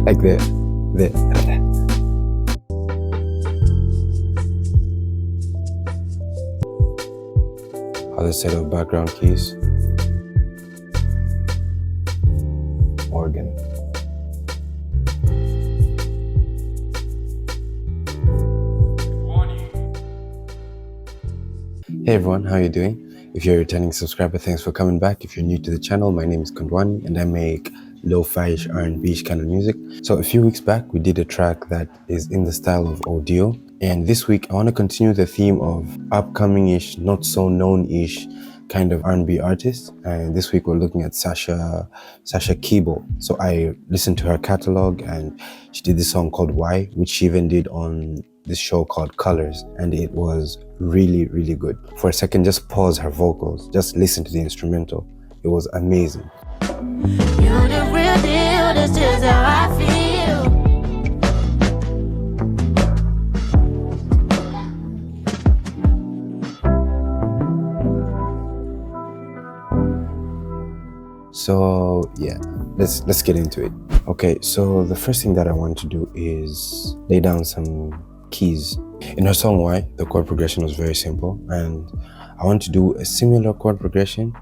like the other set of background keys, organ. Hey everyone, how are you doing? If you're a returning subscriber, thanks for coming back. If you're new to the channel, my name is Knd1e and I make lo-fi-ish R&B kind of music. So a few weeks back, we did a track that is in the style of audio. And this week, I want to continue the theme of upcoming-ish, not so known-ish kind of R&B artists. And this week, we're looking at Sasha Keable. So I listened to her catalog and she did this song called Why, which she even did on this show called Colors, and it was really, really good. For a second, just pause her vocals, just listen to the instrumental. It was amazing. You're the real deal, this is how I feel. So yeah, let's get into it. Okay, so the first thing that I want to do is lay down some keys. In her song Why, the chord progression was very simple, and I want to do a similar chord progression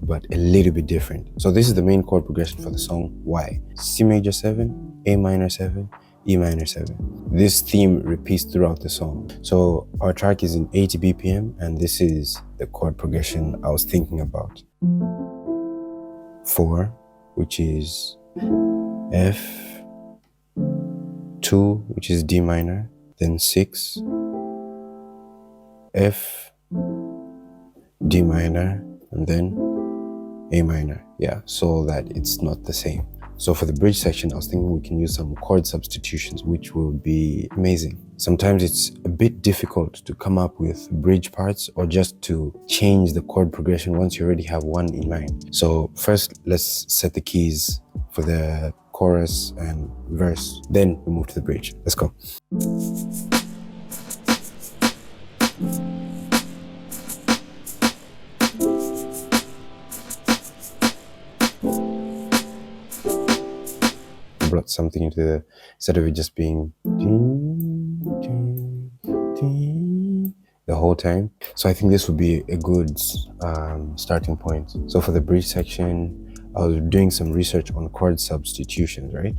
but a little bit different. So this is the main chord progression for the song Why: C major 7, A minor 7, E minor 7. This theme repeats throughout the song. So our track is in 80 BPM, and this is the chord progression I was thinking about. 4, which is F, 2, which is D minor, then 6, F, D minor, and then A minor. Yeah, so that it's not the same. So for the bridge section, I was thinking we can use some chord substitutions, which will be amazing. Sometimes it's a bit difficult to come up with bridge parts or just to change the chord progression once you already have one in mind. So first, let's set the keys for the chorus and verse, then we move to the bridge. Let's go. I brought something into the, instead of it just being the whole time. So I think this would be a good starting point. So for the bridge section, I was doing some research on chord substitutions, right?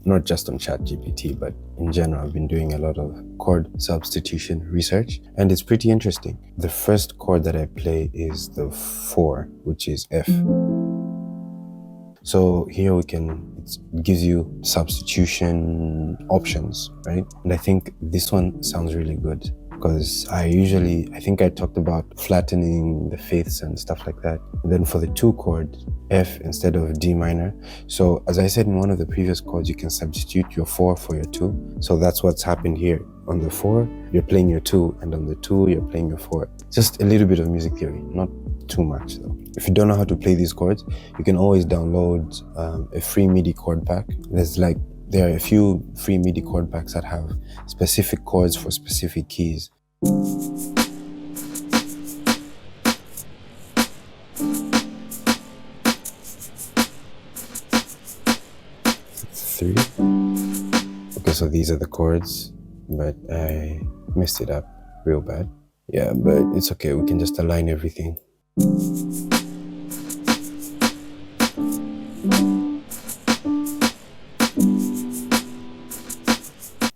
Not just on ChatGPT, but in general, I've been doing a lot of chord substitution research, and it's pretty interesting. The first chord that I play is the 4, which is F. So here it gives you substitution options, right? And I think this one sounds really good, because I think I talked about flattening the fifths and stuff like that. And then for the 2 chord, F instead of D minor. So as I said in one of the previous chords, you can substitute your 4 for your 2. So that's what's happened here. On the 4, you're playing your 2, and on the 2, you're playing your 4. Just a little bit of music theory, not too much though. If you don't know how to play these chords, you can always download a free MIDI chord pack. There are a few free MIDI chord packs that have specific chords for specific keys. 3. Okay, so these are the chords, but I messed it up real bad. Yeah, but it's okay, we can just align everything.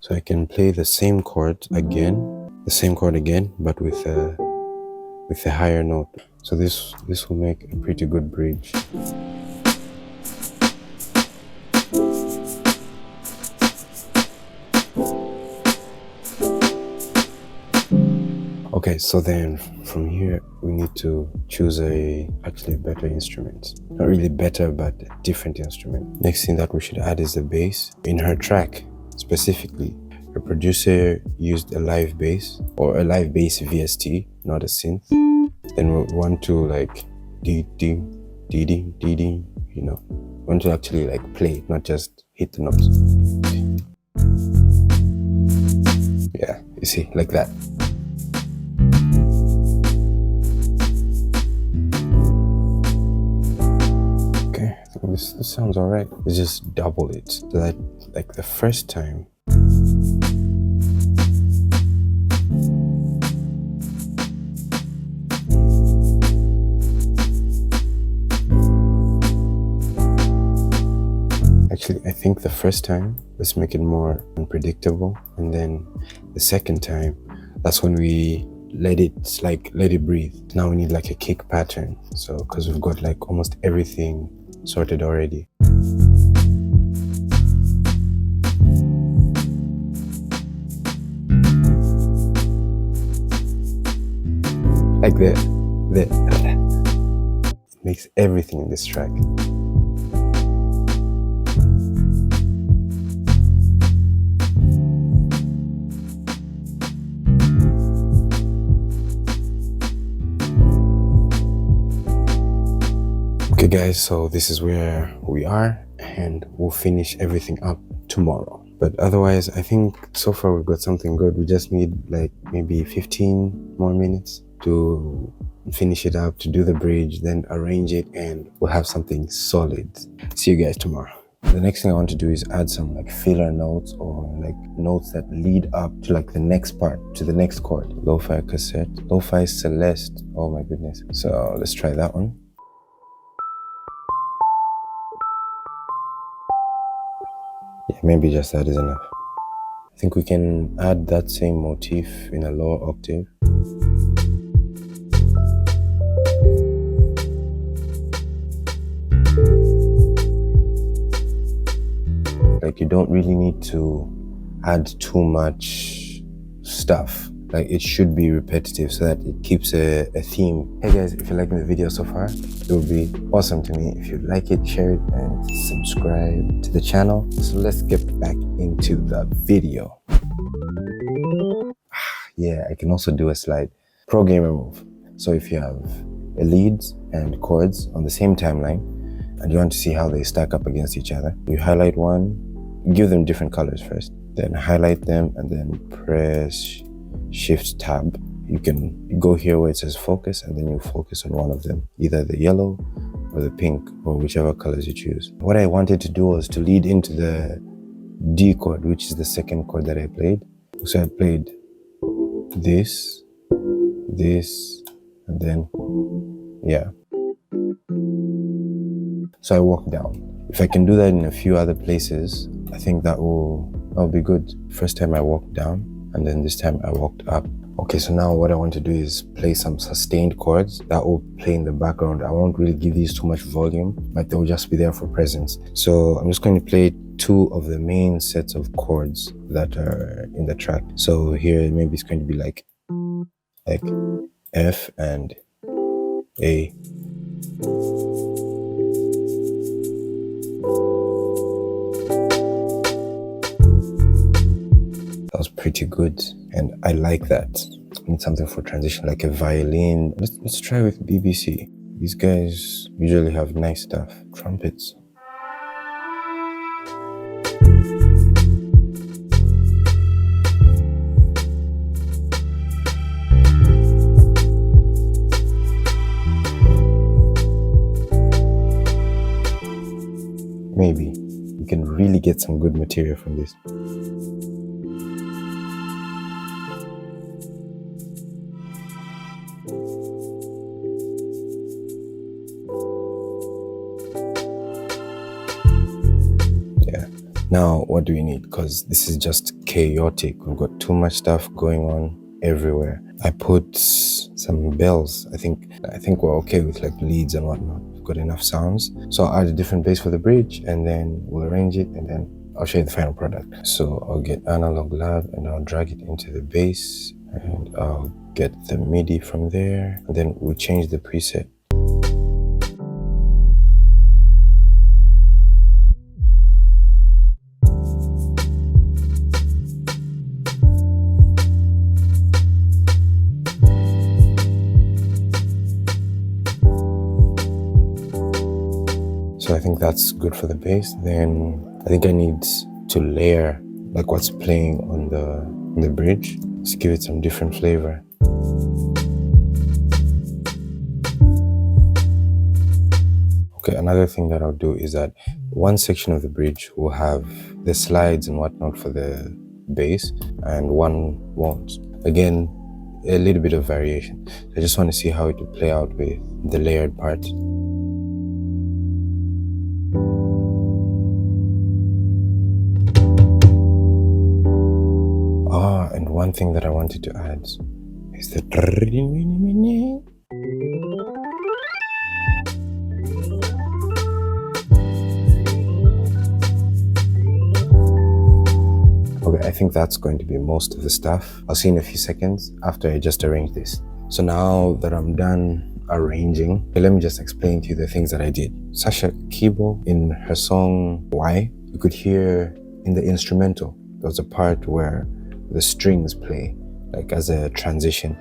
So I can play the same chord again, but with a higher note. So this will make a pretty good bridge. Okay, so then from here we need to choose a better instrument. Not really better, but a different instrument. Next thing that we should add is the bass. In her track specifically, her producer used a live bass, or a live bass VST, not a synth. Then we want to like dee dee dee dee dee dee, you know. We want to actually like play it, not just hit the notes. Yeah, you see, like that. this sounds alright. Let's just double it so that like the first time. Actually, I think the first time, let's make it more unpredictable. And then the second time, that's when we let it breathe. Now we need like a kick pattern. So, because we've got like almost everything sorted already. Like it makes everything in this track. Okay guys, so this is where we are and we'll finish everything up tomorrow. But otherwise, I think so far we've got something good. We just need like maybe 15 more minutes to finish it up, to do the bridge, then arrange it, and we'll have something solid. See you guys tomorrow. The next thing I want to do is add some like filler notes or like notes that lead up to like the next part, to the next chord. Lo-fi cassette, lo-fi celeste. Oh my goodness. So let's try that one. Yeah, maybe just that is enough. I think we can add that same motif in a lower octave. Like you don't really need to add too much stuff. Like it should be repetitive so that it keeps a theme. Hey guys, if you're liking the video so far, it would be awesome to me if you like it, share it, and subscribe to the channel. So let's get back into the video. Yeah, I can also do a slide. Pro gamer move. So if you have leads and chords on the same timeline and you want to see how they stack up against each other, you highlight one, give them different colors first, then highlight them and then press Shift Tab. You can go here where it says focus and then you focus on one of them, either the yellow or the pink or whichever colors you choose. What I wanted to do was to lead into the D chord, which is the second chord that I played. So I played this, and then yeah. So I walk down. If I can do that in a few other places, I think that'll be good. First time I walked down, and then this time I walked up. Okay, so now what I want to do is play some sustained chords that will play in the background. I won't really give these too much volume, but they'll just be there for presence. So I'm just going to play two of the main sets of chords that are in the track. So here maybe it's going to be like F and A. That was pretty good, and I like that. I need something for transition, like a violin. Let's try with BBC. These guys usually have nice stuff. Trumpets. Maybe you can really get some good material from this. Now, what do we need? Because this is just chaotic. We've got too much stuff going on everywhere. I put some bells. I think we're okay with like leads and whatnot. We've got enough sounds. So I'll add a different bass for the bridge and then we'll arrange it and then I'll show you the final product. So I'll get Analog Lab and I'll drag it into the bass and I'll get the MIDI from there and then we'll change the preset. So I think that's good for the bass. Then I think I need to layer like what's playing on the bridge. Let's give it some different flavor. Okay, another thing that I'll do is that one section of the bridge will have the slides and whatnot for the bass, and one won't. Again, a little bit of variation. I just want to see how it will play out with the layered part. And one thing that I wanted to add is the okay, I think that's going to be most of the stuff. I'll see in a few seconds after I just arrange this. So now that I'm done arranging, let me just explain to you the things that I did. Sasha Keable, in her song Why, you could hear in the instrumental, there was a part where the strings play, like as a transition.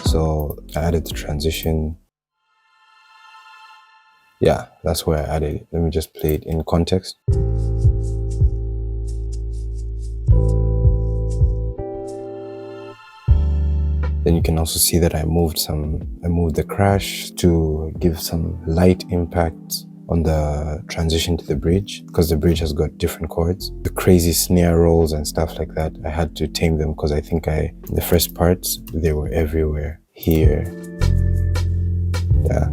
So I added the transition. Yeah, that's where I added it. Let me just play it in context. Then you can also see that I moved the crash to give some light impact on the transition to the bridge, because the bridge has got different chords. The crazy snare rolls and stuff like that, I had to tame them because I think the first parts, they were everywhere. Here. Yeah.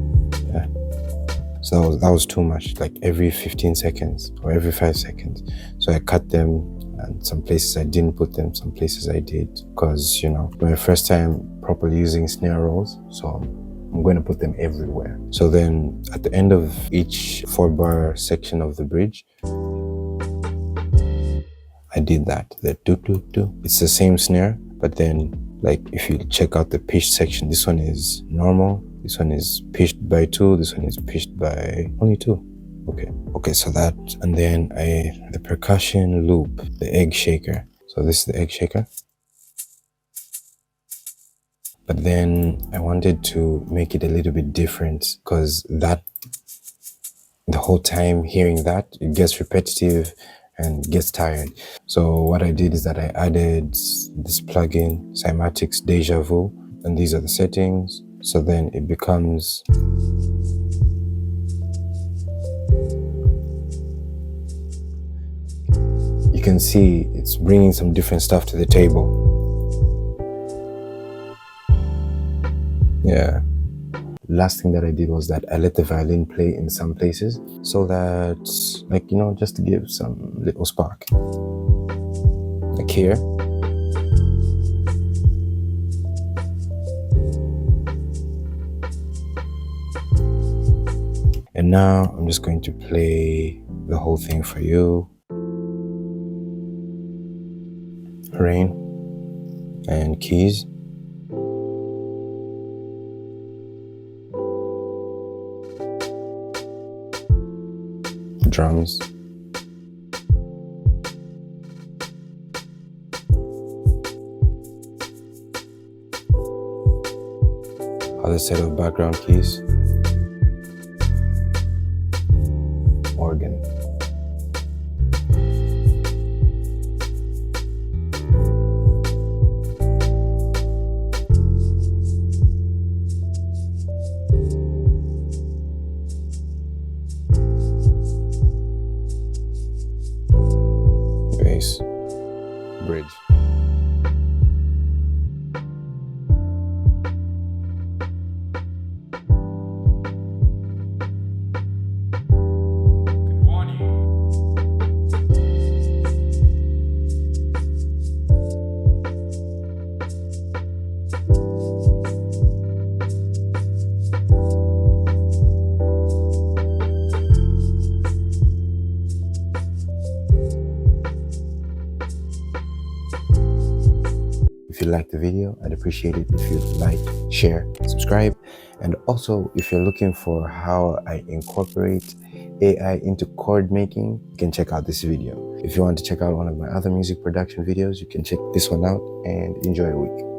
So that was too much, like every 15 seconds or every 5 seconds. So I cut them, and some places I didn't put them, some places I did, because, you know, my first time properly using snare rolls, so I'm going to put them everywhere. So then at the end of each 4-bar section of the bridge, I did that, the do. It's the same snare, but then, like, if you check out the pitch section, this one is normal, this one is pitched by 2, this one is pitched by only 2. Okay, so that, and then the percussion loop, the egg shaker. So this is the egg shaker. But then I wanted to make it a little bit different, because the whole time hearing that, it gets repetitive and gets tired. So what I did is that I added this plugin, Cymatics Deja Vu, and these are the settings. So then it becomes you can see it's bringing some different stuff to the table. Yeah. Last thing that I did was that I let the violin play in some places, so that, like, you know, just to give some little spark. Like here. And now I'm just going to play the whole thing for you. Rain and keys. Drums. Other set of background keys. Organ. Bass. Bridge. If you liked the video, I'd appreciate it if you like, share, subscribe. And also, if you're looking for how I incorporate AI into chord making, you can check out this video. If you want to check out one of my other music production videos, you can check this one out, and enjoy your week.